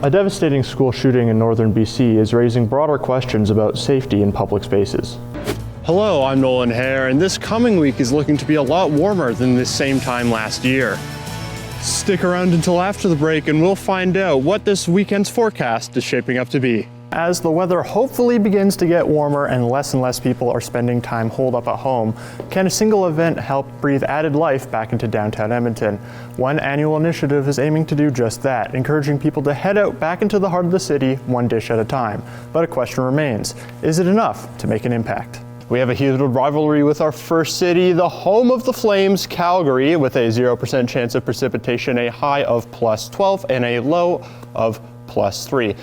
A devastating school shooting in northern BC is raising broader questions about safety in public spaces. Hello, I'm Nolan Hehir, and this coming week is looking to be a lot warmer than this same time last year. Stick around until after the break and we'll find out what this weekend's forecast is shaping up to be. As the weather hopefully begins to get warmer and less people are spending time holed up at home, can a single event help breathe added life back into downtown Edmonton? One annual initiative is aiming to do just that, encouraging people to head out back into the heart of the city, one dish at a time. But a question remains, is it enough to make an impact? We have a heated rivalry with our first city, the home of the Flames, Calgary, with a 0% chance of precipitation, a high of +12 and a low of +3.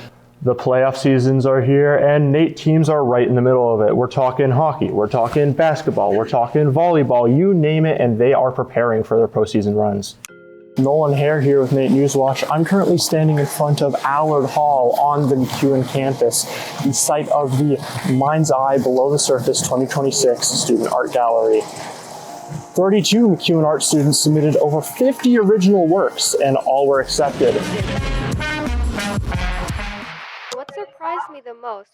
The playoff seasons are here and NAIT teams are right in the middle of it. We're talking hockey, we're talking basketball, we're talking volleyball, you name it, and they are preparing for their postseason runs. Nolan Hehir here with NAIT Newswatch. I'm currently standing in front of Allard Hall on the MacEwan campus, the site of the Mind's Eye Below the Surface 2026 Student Art Gallery. 32 MacEwan art students submitted over 50 original works and all were accepted. What surprised me the most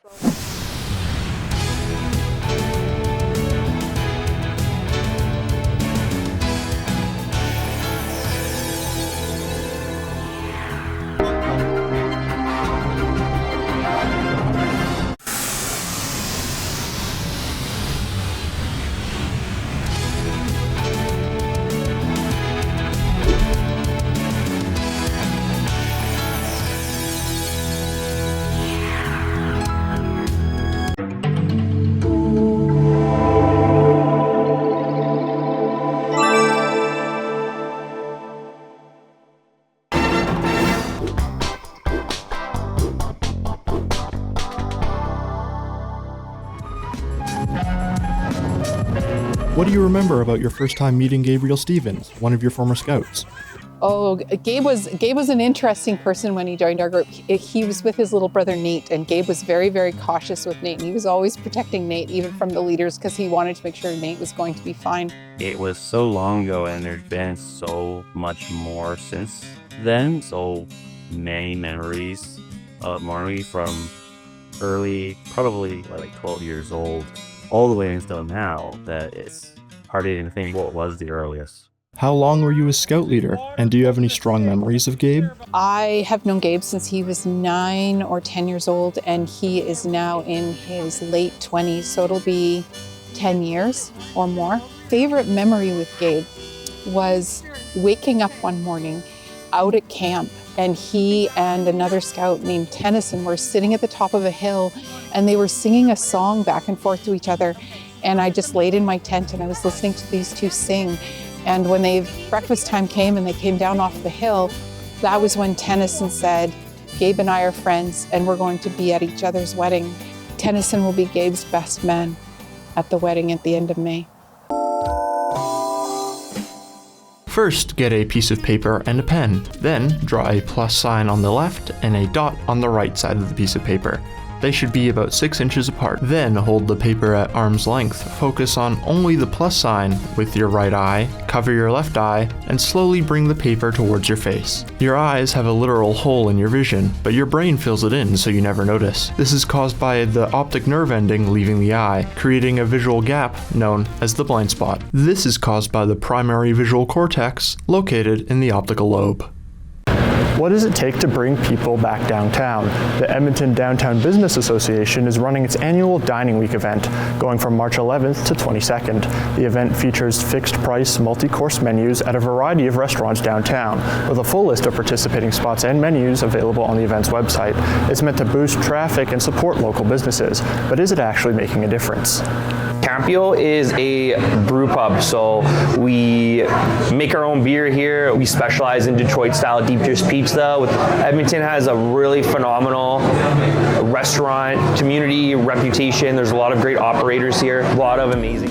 What do you remember about your first time meeting Gabriel Stevens, one of your former scouts? Oh, Gabe was an interesting person when he joined our group. He was with his little brother Nate, and Gabe was very, very cautious with Nate. And he was always protecting Nate, even from the leaders, because he wanted to make sure Nate was going to be fine. It was so long ago, and there's been so much more since then. So many memories of Marty from early, probably like 12 years old, all the way until now, that it's hard to even think what was the earliest. How long were you a scout leader, and do you have any strong memories of Gabe? I have known Gabe since he was 9 or 10 years old, and he is now in his late 20s, so it'll be 10 years or more. Favorite memory with Gabe was waking up one morning out at camp, and he and another scout named Tennyson were sitting at the top of a hill, and they were singing a song back and forth to each other. And I just laid in my tent and I was listening to these two sing. And when breakfast time came and they came down off the hill, that was when Tennyson said, Gabe and I are friends and we're going to be at each other's wedding. Tennyson will be Gabe's best man at the wedding at the end of May. First, get a piece of paper and a pen. Then, draw a plus sign on the left and a dot on the right side of the piece of paper. They should be about 6 inches apart. Then hold the paper at arm's length. Focus on only the plus sign with your right eye, cover your left eye, and slowly bring the paper towards your face. Your eyes have a literal hole in your vision, but your brain fills it in so you never notice. This is caused by the optic nerve ending leaving the eye, creating a visual gap known as the blind spot. This is caused by the primary visual cortex located in the optical lobe. What does it take to bring people back downtown? The Edmonton Downtown Business Association is running its annual Dining Week event, going from March 11th to 22nd. The event features fixed-price, multi-course menus at a variety of restaurants downtown, with a full list of participating spots and menus available on the event's website. It's meant to boost traffic and support local businesses, but is it actually making a difference? Campio is a brew pub, so we make our own beer here. We specialize in Detroit-style deep dish pizza. Edmonton has a really phenomenal restaurant community reputation. There's a lot of great operators here, a lot of amazing.